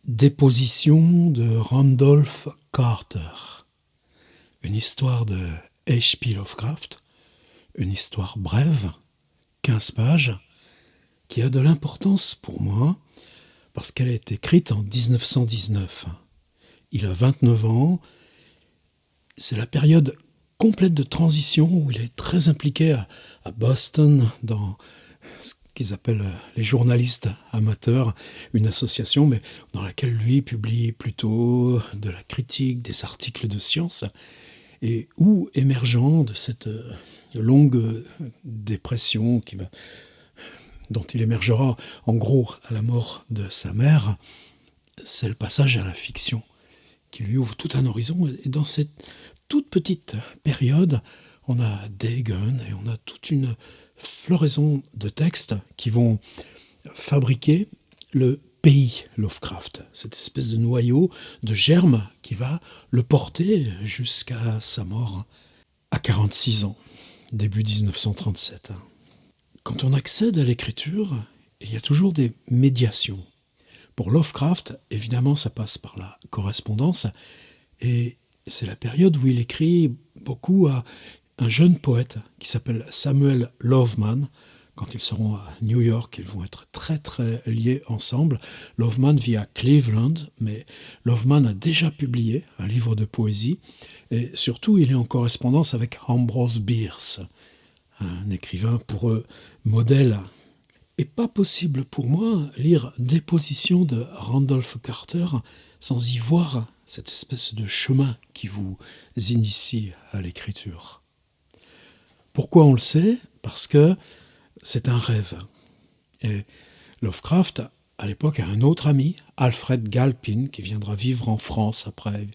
Déposition de Randolph Carter. Une histoire de H.P. Lovecraft, une histoire brève, 15 pages, qui a de l'importance pour moi parce qu'elle est écrite en 1919. Il a 29 ans, c'est la période complète de transition où il est très impliqué à Boston dans ce qu'ils appellent les journalistes amateurs, une association mais dans laquelle lui publie plutôt de la critique, des articles de science, et où, émergeant de cette longue dépression dont il émergera en gros à la mort de sa mère, c'est le passage à la fiction qui lui ouvre tout un horizon. Et dans cette toute petite période, on a Dagon et on a toute une floraison de textes qui vont fabriquer le pays Lovecraft, cette espèce de noyau, de germe qui va le porter jusqu'à sa mort à 46 ans, début 1937. Quand on accède à l'écriture, il y a toujours des médiations. Pour Lovecraft, évidemment, ça passe par la correspondance, et c'est la période où il écrit beaucoup à un jeune poète qui s'appelle Samuel Loveman. Quand ils seront à New York, ils vont être très très liés ensemble. Loveman vit à Cleveland, mais Loveman a déjà publié un livre de poésie, et surtout il est en correspondance avec Ambrose Bierce, un écrivain pour eux modèle. Et pas possible pour moi lire Déposition de Randolph Carter sans y voir cette espèce de chemin qui vous initie à l'écriture. Pourquoi on le sait ? Parce que c'est un rêve. Et Lovecraft, à l'époque, a un autre ami, Alfred Galpin, qui viendra vivre en France après,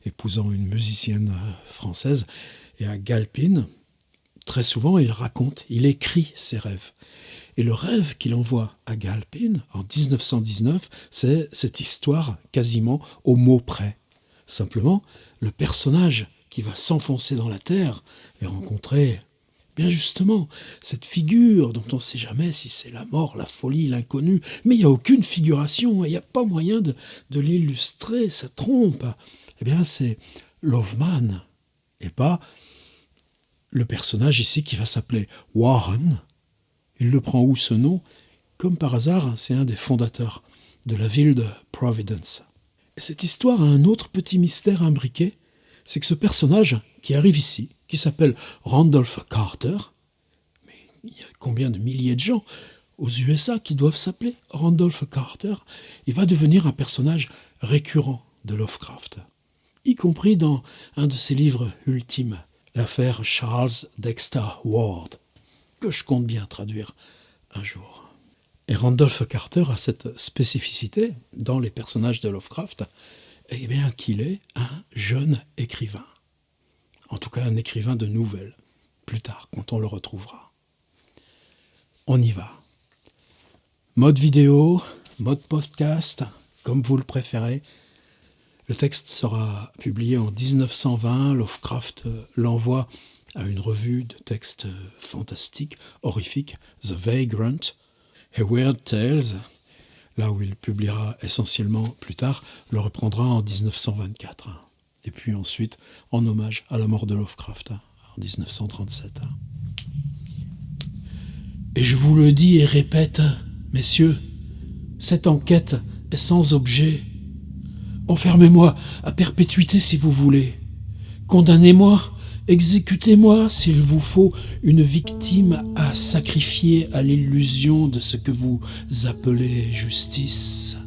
épousant une musicienne française. Et à Galpin, très souvent, il raconte, il écrit ses rêves. Et le rêve qu'il envoie à Galpin en 1919, c'est cette histoire quasiment au mot près. Simplement, le personnage qui va s'enfoncer dans la terre et rencontrer, bien justement, cette figure dont on ne sait jamais si c'est la mort, la folie, l'inconnu, mais il n'y a aucune figuration, il n'y a pas moyen de l'illustrer, ça trompe. Eh bien, c'est Loveman, et pas le personnage ici qui va s'appeler Warren. Il le prend où, ce nom ? Comme par hasard, c'est un des fondateurs de la ville de Providence. Et cette histoire a un autre petit mystère imbriqué, c'est que ce personnage qui arrive ici, qui s'appelle Randolph Carter, mais il y a combien de milliers de gens aux USA qui doivent s'appeler Randolph Carter, il va devenir un personnage récurrent de Lovecraft, y compris dans un de ses livres ultimes, l'affaire Charles Dexter Ward, que je compte bien traduire un jour. Et Randolph Carter a cette spécificité dans les personnages de Lovecraft, eh bien qu'il est un jeune écrivain. En tout cas, un écrivain de nouvelles, plus tard, quand on le retrouvera. On y va. Mode vidéo, mode podcast, comme vous le préférez. Le texte sera publié en 1920. Lovecraft l'envoie à une revue de textes fantastiques, horrifiques, The Vagrant, et Weird Tales, là où il publiera essentiellement plus tard, le reprendra en 1924. Et puis ensuite, en hommage à la mort de Lovecraft, en 1937. Et je vous le dis et répète, messieurs, cette enquête est sans objet. Enfermez-moi à perpétuité si vous voulez. Condamnez-moi, exécutez-moi s'il vous faut une victime à sacrifier à l'illusion de ce que vous appelez justice.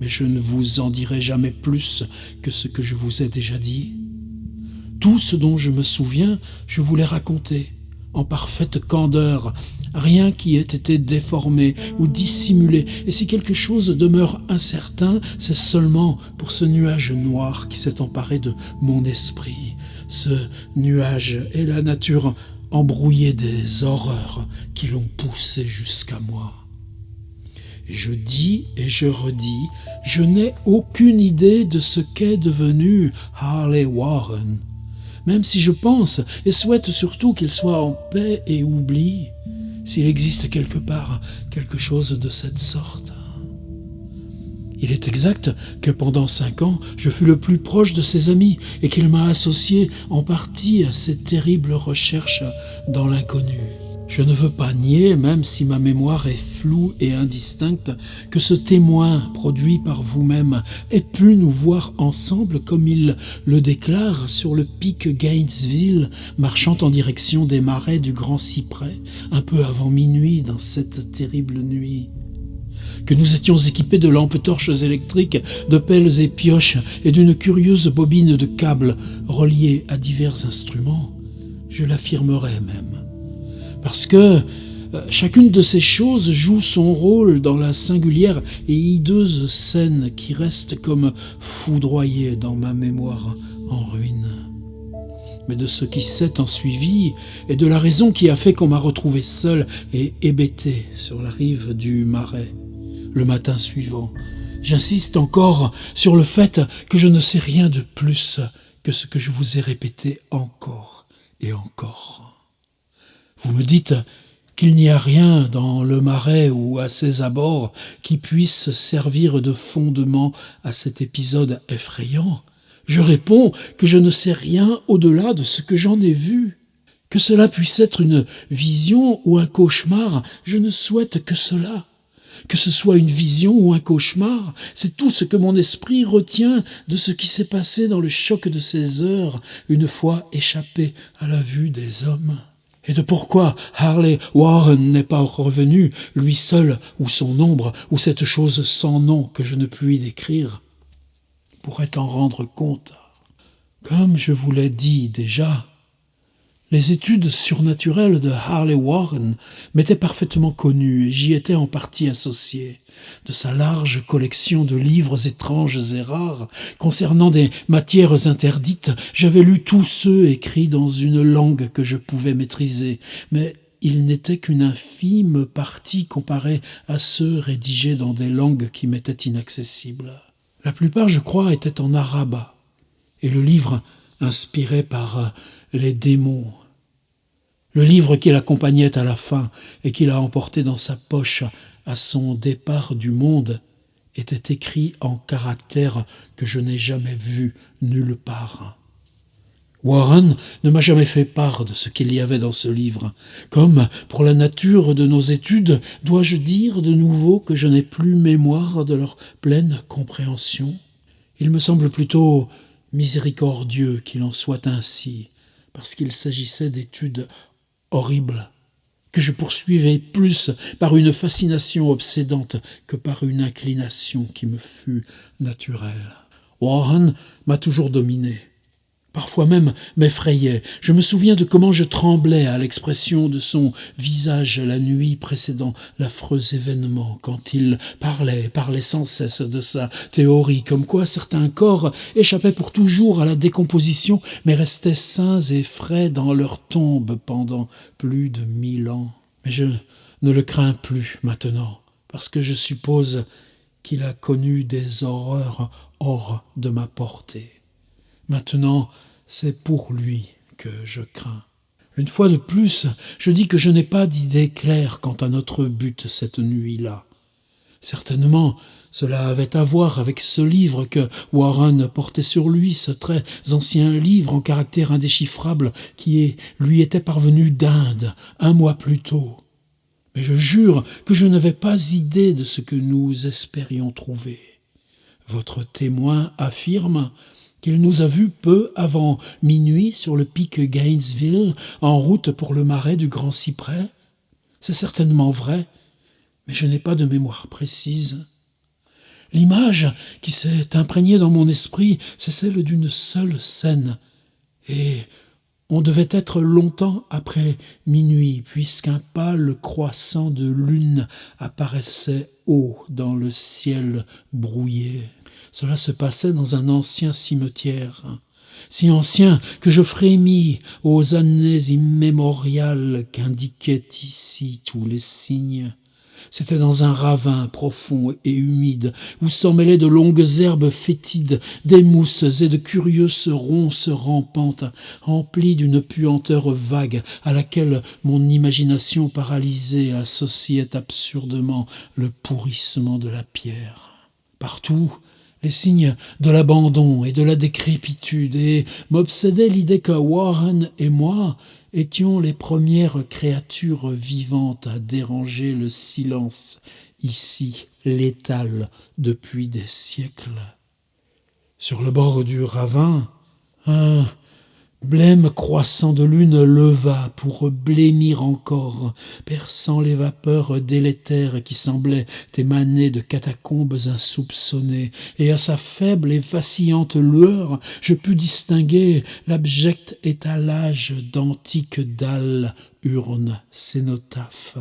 Mais je ne vous en dirai jamais plus que ce que je vous ai déjà dit. Tout ce dont je me souviens, je vous l'ai raconté, en parfaite candeur, rien qui ait été déformé ou dissimulé, et si quelque chose demeure incertain, c'est seulement pour ce nuage noir qui s'est emparé de mon esprit. Ce nuage est la nature embrouillée des horreurs qui l'ont poussé jusqu'à moi. Et je dis et je redis, je n'ai aucune idée de ce qu'est devenu Harley Warren. Même si je pense et souhaite surtout qu'il soit en paix et oubli, s'il existe quelque part quelque chose de cette sorte. Il est exact que pendant 5 ans, je fus le plus proche de ses amis et qu'il m'a associé en partie à ces terribles recherches dans l'inconnu. Je ne veux pas nier, même si ma mémoire est floue et indistincte, que ce témoin produit par vous-même ait pu nous voir ensemble comme il le déclare sur le pic Gainesville, marchant en direction des marais du Grand Cyprès, un peu avant minuit dans cette terrible nuit. Que nous étions équipés de lampes torches électriques, de pelles et pioches et d'une curieuse bobine de câbles reliés à divers instruments, je l'affirmerais même. Parce que chacune de ces choses joue son rôle dans la singulière et hideuse scène qui reste comme foudroyée dans ma mémoire en ruine. Mais de ce qui s'est ensuivi et de la raison qui a fait qu'on m'a retrouvé seul et hébété sur la rive du Marais, le matin suivant, j'insiste encore sur le fait que je ne sais rien de plus que ce que je vous ai répété encore et encore. Vous me dites qu'il n'y a rien dans le Marais ou à ses abords qui puisse servir de fondement à cet épisode effrayant. Je réponds que je ne sais rien au-delà de ce que j'en ai vu. Que cela puisse être une vision ou un cauchemar, je ne souhaite que cela. Que ce soit une vision ou un cauchemar, c'est tout ce que mon esprit retient de ce qui s'est passé dans le choc de ces heures, une fois échappé à la vue des hommes. Et de pourquoi Harley Warren n'est pas revenu, lui seul, ou son ombre, ou cette chose sans nom que je ne puis décrire, pourrait en rendre compte. Comme je vous l'ai dit déjà, les études surnaturelles de Harley Warren m'étaient parfaitement connues et j'y étais en partie associé. De sa large collection de livres étranges et rares concernant des matières interdites, j'avais lu tous ceux écrits dans une langue que je pouvais maîtriser, mais ils n'étaient qu'une infime partie comparée à ceux rédigés dans des langues qui m'étaient inaccessibles. La plupart, je crois, étaient en arabe, et le livre inspiré par les démons. Le livre qui l'accompagnait à la fin et qu'il a emporté dans sa poche à son départ du monde était écrit en caractères que je n'ai jamais vus nulle part. Warren ne m'a jamais fait part de ce qu'il y avait dans ce livre. Comme pour la nature de nos études, dois-je dire de nouveau que je n'ai plus mémoire de leur pleine compréhension? Il me semble plutôt miséricordieux qu'il en soit ainsi, parce qu'il s'agissait d'études horrible, que je poursuivais plus par une fascination obsédante que par une inclination qui me fut naturelle. Warren m'a toujours dominé, parfois même m'effrayait. Je me souviens de comment je tremblais à l'expression de son visage la nuit précédant l'affreux événement, quand il parlait sans cesse de sa théorie, comme quoi certains corps échappaient pour toujours à la décomposition, mais restaient sains et frais dans leur tombe pendant plus de 1000 ans. Mais je ne le crains plus maintenant, parce que je suppose qu'il a connu des horreurs hors de ma portée. Maintenant, c'est pour lui que je crains. Une fois de plus, je dis que je n'ai pas d'idée claire quant à notre but cette nuit-là. Certainement, cela avait à voir avec ce livre que Warren portait sur lui, ce très ancien livre en caractère indéchiffrable qui lui était parvenu d'Inde 1 mois plus tôt. Mais je jure que je n'avais pas idée de ce que nous espérions trouver. Votre témoin affirme qu'il nous a vus peu avant minuit sur le pic Gainesville, en route pour le marais du Grand Cyprès. C'est certainement vrai, mais je n'ai pas de mémoire précise. L'image qui s'est imprégnée dans mon esprit, c'est celle d'une seule scène, et on devait être longtemps après minuit, puisqu'un pâle croissant de lune apparaissait haut dans le ciel brouillé. Cela se passait dans un ancien cimetière, si ancien que je frémis aux années immémoriales qu'indiquaient ici tous les signes. C'était dans un ravin profond et humide, où s'en mêlaient de longues herbes fétides, des mousses et de curieuses ronces rampantes, emplies d'une puanteur vague à laquelle mon imagination paralysée associait absurdement le pourrissement de la pierre. Partout, les signes de l'abandon et de la décrépitude, et m'obsédait l'idée que Warren et moi étions les premières créatures vivantes à déranger le silence, ici létal depuis des siècles. Sur le bord du ravin, un blême croissant de lune leva pour blêmir encore, perçant les vapeurs délétères qui semblaient émaner de catacombes insoupçonnées, et à sa faible et vacillante lueur, je pus distinguer l'abject étalage d'antiques dalles, urnes, cénotaphes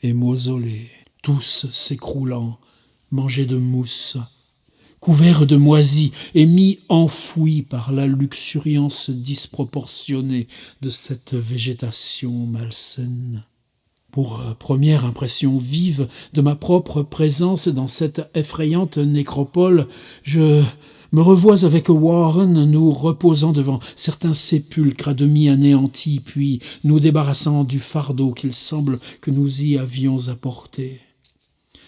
et mausolées, tous s'écroulant, mangés de mousse, couverts de moisis et mi-enfouis par la luxuriance disproportionnée de cette végétation malsaine. Pour première impression vive de ma propre présence dans cette effrayante nécropole, je me revois avec Warren nous reposant devant certains sépulcres à demi anéantis, puis nous débarrassant du fardeau qu'il semble que nous y avions apporté.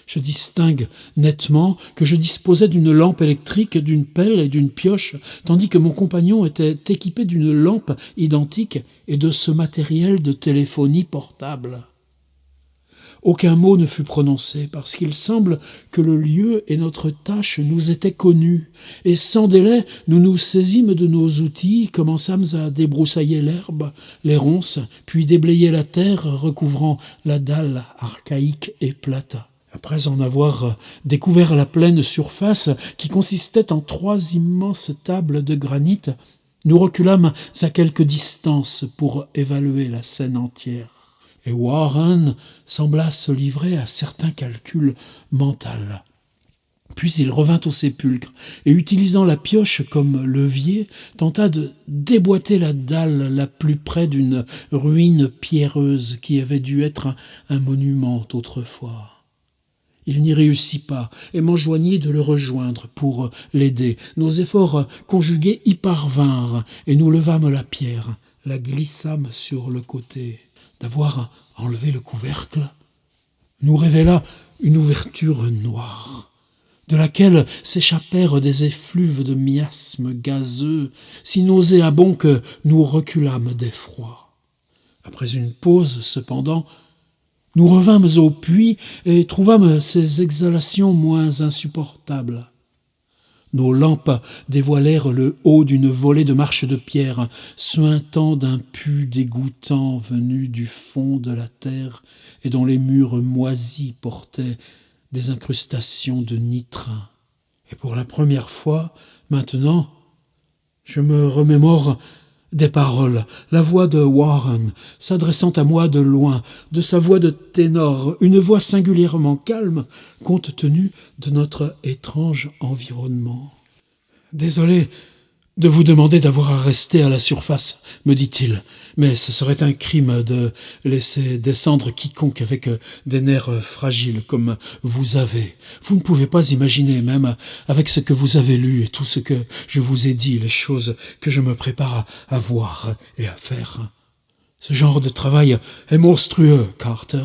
Je distingue nettement que je disposais d'une lampe électrique, d'une pelle et d'une pioche, tandis que mon compagnon était équipé d'une lampe identique et de ce matériel de téléphonie portable. Aucun mot ne fut prononcé, parce qu'il semble que le lieu et notre tâche nous étaient connus, et sans délai nous nous saisîmes de nos outils, commençâmes à débroussailler l'herbe, les ronces, puis déblayer la terre recouvrant la dalle archaïque et plate. Après en avoir découvert la pleine surface, qui consistait en 3 immenses tables de granit, nous reculâmes à quelque distance pour évaluer la scène entière. Et Warren sembla se livrer à certains calculs mentaux. Puis il revint au sépulcre et, utilisant la pioche comme levier, tenta de déboîter la dalle la plus près d'une ruine pierreuse qui avait dû être un monument autrefois. Il n'y réussit pas et m'enjoignit de le rejoindre pour l'aider. Nos efforts conjugués y parvinrent et nous levâmes la pierre, la glissâmes sur le côté. D'avoir enlevé le couvercle nous révéla une ouverture noire, de laquelle s'échappèrent des effluves de miasmes gazeux, si nauséabonds que nous reculâmes d'effroi. Après une pause, cependant, nous revînmes au puits et trouvâmes ces exhalations moins insupportables. Nos lampes dévoilèrent le haut d'une volée de marches de pierre, suintant d'un pu dégoûtant venu du fond de la terre et dont les murs moisis portaient des incrustations de nitrin. Et pour la première fois, maintenant, je me remémore des paroles, la voix de Warren, s'adressant à moi de loin, de sa voix de ténor, une voix singulièrement calme, compte tenu de notre étrange environnement. « Désolé de vous demander d'avoir à rester à la surface, me dit-il, mais ce serait un crime de laisser descendre quiconque avec des nerfs fragiles comme vous avez. Vous ne pouvez pas imaginer, même avec ce que vous avez lu et tout ce que je vous ai dit, les choses que je me prépare à voir et à faire. Ce genre de travail est monstrueux, Carter.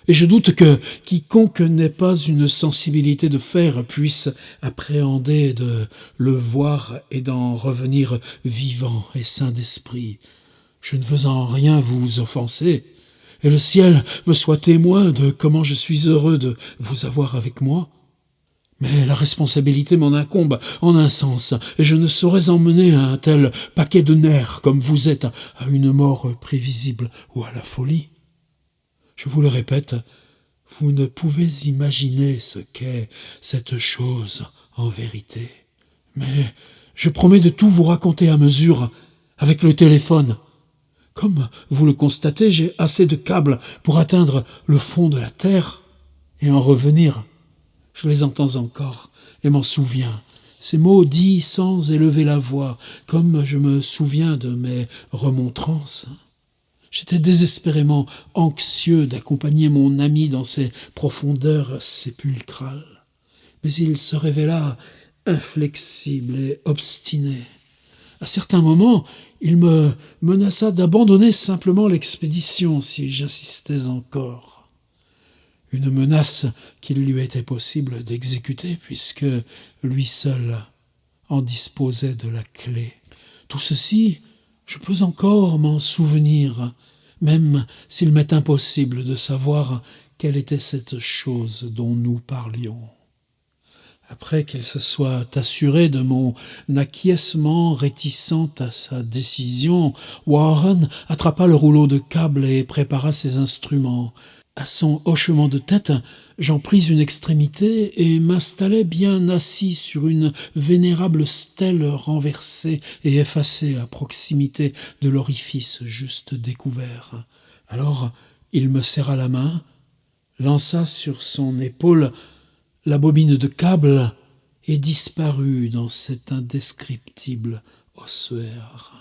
Et je doute que quiconque n'ait pas une sensibilité de fer puisse appréhender de le voir et d'en revenir vivant et sain d'esprit. Je ne veux en rien vous offenser, et le ciel me soit témoin de comment je suis heureux de vous avoir avec moi. Mais la responsabilité m'en incombe en un sens, et je ne saurais emmener un tel paquet de nerfs comme vous êtes à une mort prévisible ou à la folie. Je vous le répète, vous ne pouvez imaginer ce qu'est cette chose en vérité. Mais je promets de tout vous raconter à mesure, avec le téléphone. Comme vous le constatez, j'ai assez de câbles pour atteindre le fond de la terre et en revenir. Je les entends encore et m'en souviens. Ces mots dits sans élever la voix, comme je me souviens de mes remontrances. J'étais désespérément anxieux d'accompagner mon ami dans ces profondeurs sépulcrales. Mais il se révéla inflexible et obstiné. À certains moments, il me menaça d'abandonner simplement l'expédition si j'insistais encore. une menace qu'il lui était possible d'exécuter puisque lui seul en disposait de la clé. Tout ceci, je peux encore m'en souvenir, même s'il m'est impossible de savoir quelle était cette chose dont nous parlions. Après qu'il se soit assuré de mon acquiescement réticent à sa décision, Warren attrapa le rouleau de câble et prépara ses instruments. À son hochement de tête, j'en pris une extrémité et m'installai bien assis sur une vénérable stèle renversée et effacée à proximité de l'orifice juste découvert. Alors il me serra la main, lança sur son épaule la bobine de câble et disparut dans cet indescriptible ossuaire.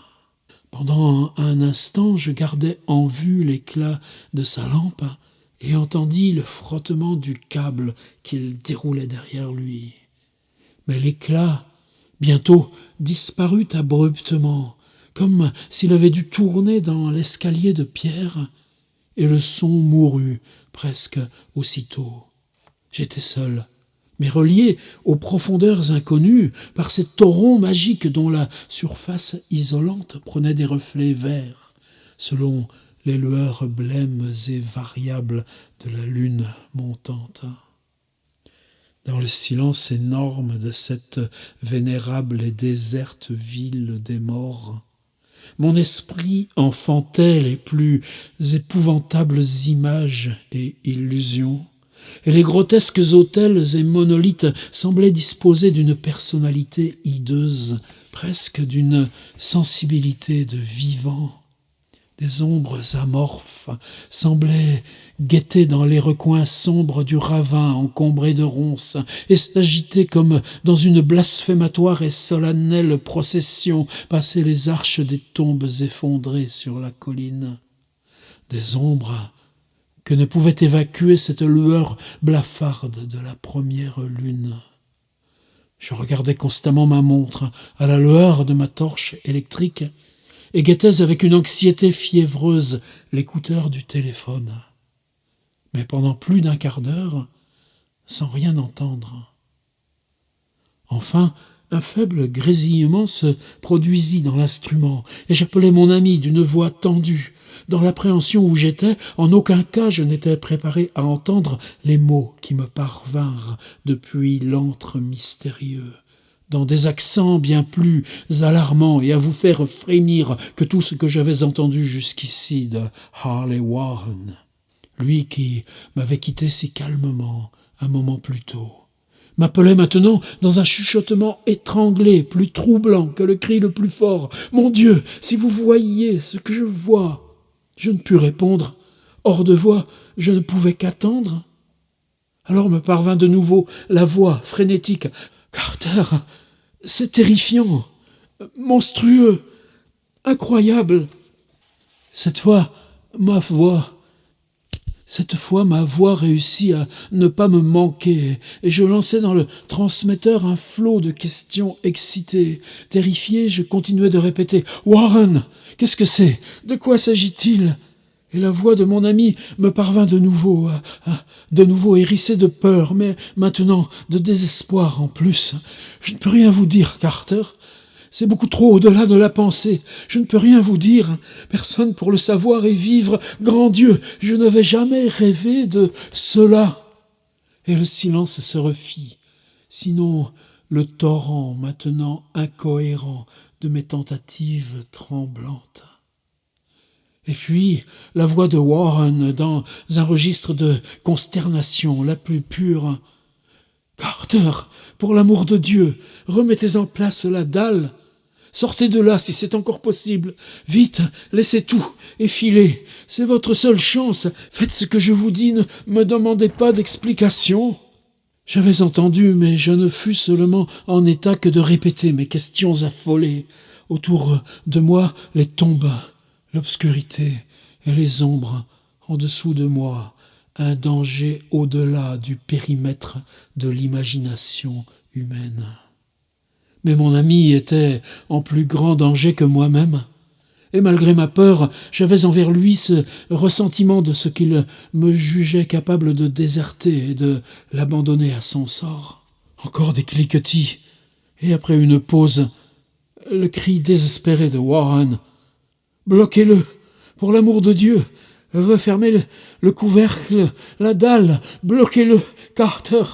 Pendant un instant, je gardai en vue l'éclat de sa lampe et entendis le frottement du câble qu'il déroulait derrière lui. Mais l'éclat, bientôt, disparut abruptement, comme s'il avait dû tourner dans l'escalier de pierre, et le son mourut presque aussitôt. J'étais seul, mais relié aux profondeurs inconnues par ces torrents magiques dont la surface isolante prenait des reflets verts, selon les lueurs blêmes et variables de la lune montante. Dans le silence énorme de cette vénérable et déserte ville des morts, mon esprit enfantait les plus épouvantables images et illusions, et les grotesques autels et monolithes semblaient disposer d'une personnalité hideuse, presque d'une sensibilité de vivant. Des ombres amorphes semblaient guetter dans les recoins sombres du ravin encombré de ronces et s'agiter comme dans une blasphématoire et solennelle procession passer les arches des tombes effondrées sur la colline. Des ombres que ne pouvait évacuer cette lueur blafarde de la première lune. Je regardais constamment ma montre à la lueur de ma torche électrique et guettais avec une anxiété fiévreuse l'écouteur du téléphone. Mais pendant plus d'un quart d'heure, sans rien entendre. Enfin, un faible grésillement se produisit dans l'instrument, et j'appelai mon ami d'une voix tendue. Dans l'appréhension où j'étais, en aucun cas je n'étais préparé à entendre les mots qui me parvinrent depuis l'antre mystérieux, dans des accents bien plus alarmants et à vous faire frémir que tout ce que j'avais entendu jusqu'ici de Harley Warren, lui qui m'avait quitté si calmement un moment plus tôt, m'appelait maintenant dans un chuchotement étranglé, plus troublant que le cri le plus fort. « Mon Dieu, si vous voyiez ce que je vois !» Je ne pus répondre. Hors de voix, je ne pouvais qu'attendre. Alors me parvint de nouveau la voix frénétique. « Carter, c'est terrifiant, monstrueux, incroyable. » Cette fois, ma voix réussit à ne pas me manquer, et je lançai dans le transmetteur un flot de questions excitées. Terrifié, je continuais de répéter « Warren, qu'est-ce que c'est? De quoi s'agit-il » Et la voix de mon ami me parvint de nouveau hérissée de peur, mais maintenant de désespoir en plus. « Je ne peux rien vous dire, Carter. C'est beaucoup trop au-delà de la pensée. Je ne peux rien vous dire. Personne pour le savoir et vivre. Grand Dieu, je n'avais jamais rêvé de cela. » Et le silence se refit. Sinon, le torrent maintenant incohérent de mes tentatives tremblantes. Et puis, la voix de Warren dans un registre de consternation la plus pure. « Carter, pour l'amour de Dieu, remettez en place la dalle. Sortez de là si c'est encore possible. Vite, laissez tout et filez. C'est votre seule chance. Faites ce que je vous dis, ne me demandez pas d'explication. » J'avais entendu, mais je ne fus seulement en état que de répéter mes questions affolées. Autour de moi, les tombes, l'obscurité et les ombres. En dessous de moi, un danger au-delà du périmètre de l'imagination humaine. Mais mon ami était en plus grand danger que moi-même. Et malgré ma peur, j'avais envers lui ce ressentiment de ce qu'il me jugeait capable de déserter et de l'abandonner à son sort. Encore des cliquetis, et après une pause, le cri désespéré de Warren. « Bloquez-le, pour l'amour de Dieu! Refermez le couvercle, la dalle! Bloquez-le, Carter !»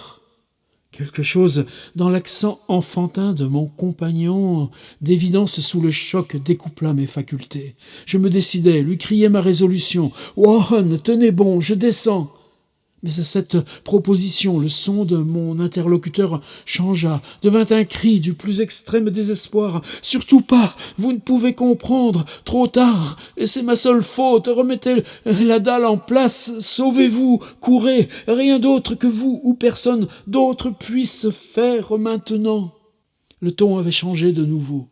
Quelque chose dans l'accent enfantin de mon compagnon, d'évidence sous le choc, découpla mes facultés. Je me décidai, lui criai ma résolution. « Warren, tenez bon, je descends !» Mais à cette proposition, le son de mon interlocuteur changea, devint un cri du plus extrême désespoir. « Surtout pas, vous ne pouvez comprendre, trop tard, et c'est ma seule faute, remettez la dalle en place, sauvez-vous, courez, rien d'autre que vous ou personne d'autre puisse faire maintenant. » Le ton avait changé de nouveau,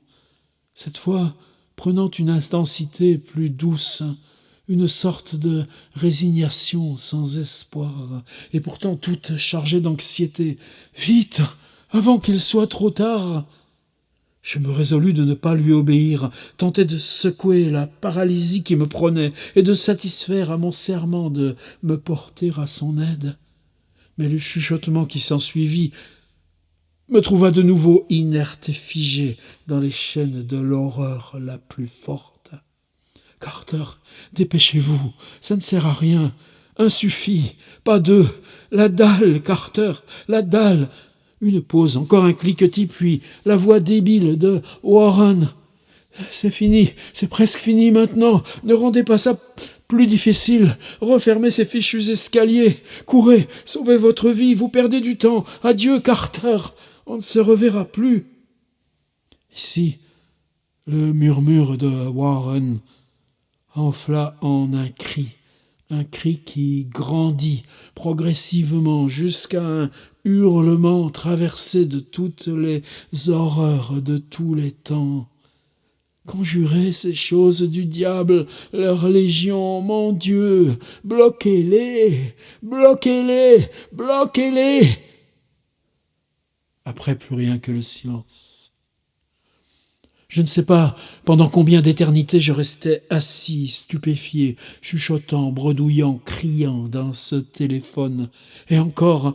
cette fois prenant une intensité plus douce, une sorte de résignation sans espoir, et pourtant toute chargée d'anxiété. « Vite, avant qu'il soit trop tard !» Je me résolus de ne pas lui obéir, tentai de secouer la paralysie qui me prenait et de satisfaire à mon serment de me porter à son aide. Mais le chuchotement qui s'ensuivit me trouva de nouveau inerte et figé dans les chaînes de l'horreur la plus forte. « Carter, dépêchez-vous, ça ne sert à rien. Un suffit, pas deux. La dalle, Carter, la dalle. » Une pause, encore un cliquetis, puis la voix débile de Warren. « C'est fini, c'est presque fini maintenant. Ne rendez pas ça plus difficile. Refermez ces fichus escaliers. Courez, sauvez votre vie, vous perdez du temps. Adieu, Carter, on ne se reverra plus. » Ici, le murmure de Warren enfla en un cri qui grandit progressivement jusqu'à un hurlement traversé de toutes les horreurs de tous les temps. Conjurez ces choses du diable, leur légion, mon Dieu, bloquez-les, bloquez-les, bloquez-les. Après, plus rien que le silence. Je ne sais pas pendant combien d'éternités je restais assis, stupéfié, chuchotant, bredouillant, criant dans ce téléphone. Et encore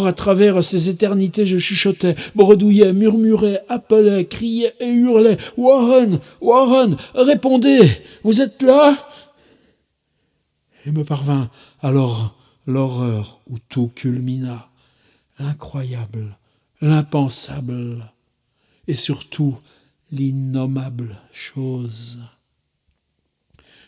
à travers ces éternités, je chuchotais, bredouillais, murmurais, appelais, criais et hurlais. « Warren, Warren, répondez, vous êtes là ?» Et me parvint alors l'horreur où tout culmina, l'incroyable, l'impensable, et surtout l'innommable chose.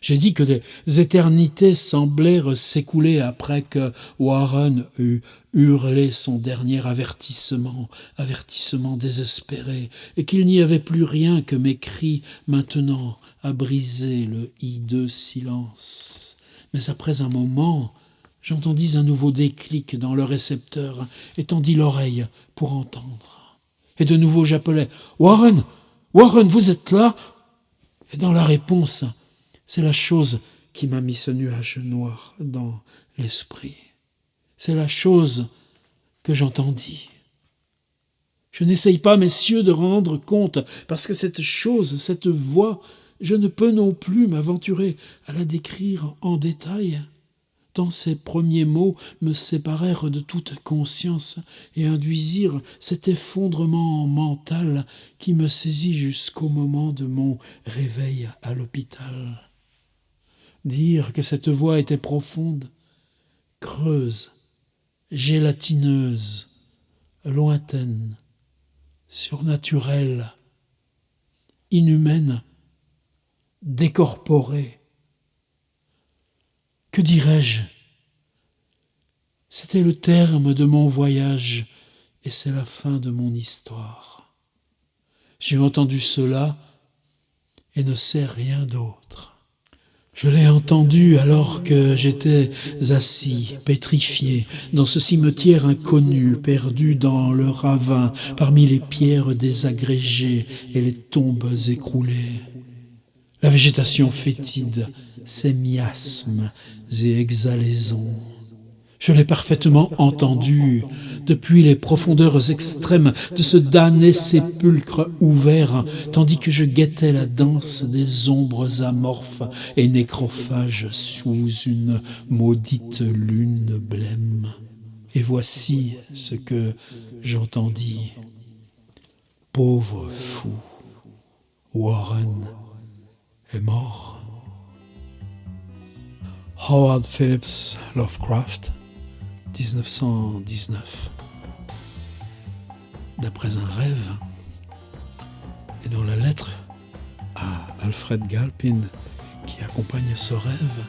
J'ai dit que des éternités semblèrent s'écouler après que Warren eut hurlé son dernier avertissement désespéré, et qu'il n'y avait plus rien que mes cris maintenant à briser le hideux silence. Mais après un moment, j'entendis un nouveau déclic dans le récepteur et tendis l'oreille pour entendre. Et de nouveau j'appelais « Warren ! Warren, vous êtes là ?» Et dans la réponse, c'est la chose qui m'a mis ce nuage noir dans l'esprit. C'est la chose que j'entendis. Je n'essaye pas, messieurs, de rendre compte, parce que cette chose, cette voix, je ne peux non plus m'aventurer à la décrire en détail. Tant ces premiers mots me séparèrent de toute conscience et induisirent cet effondrement mental qui me saisit jusqu'au moment de mon réveil à l'hôpital. Dire que cette voix était profonde, creuse, gélatineuse, lointaine, surnaturelle, inhumaine, décorporée. Que dirais-je ? C'était le terme de mon voyage et c'est la fin de mon histoire. J'ai entendu cela et ne sais rien d'autre. Je l'ai entendu alors que j'étais assis, pétrifié, dans ce cimetière inconnu, perdu dans le ravin, parmi les pierres désagrégées et les tombes écroulées. La végétation fétide, ses miasmes et exhalaisons. Je l'ai parfaitement entendu depuis les profondeurs extrêmes de ce damné sépulcre ouvert, tandis que je guettais la danse des ombres amorphes et nécrophages sous une maudite lune blême. Et voici ce que j'entendis. Pauvre fou, Warren est mort. Howard Phillips Lovecraft, 1919. D'après un rêve, et dans la lettre à Alfred Galpin qui accompagne ce rêve,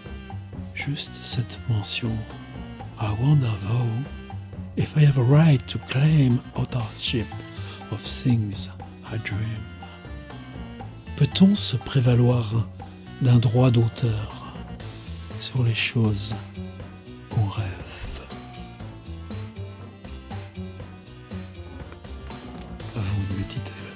juste cette mention. I wonder though if I have a right to claim authorship of things I dream. Peut-on se prévaloir d'un droit d'auteur sur les choses qu'on rêve? À vous de méditer.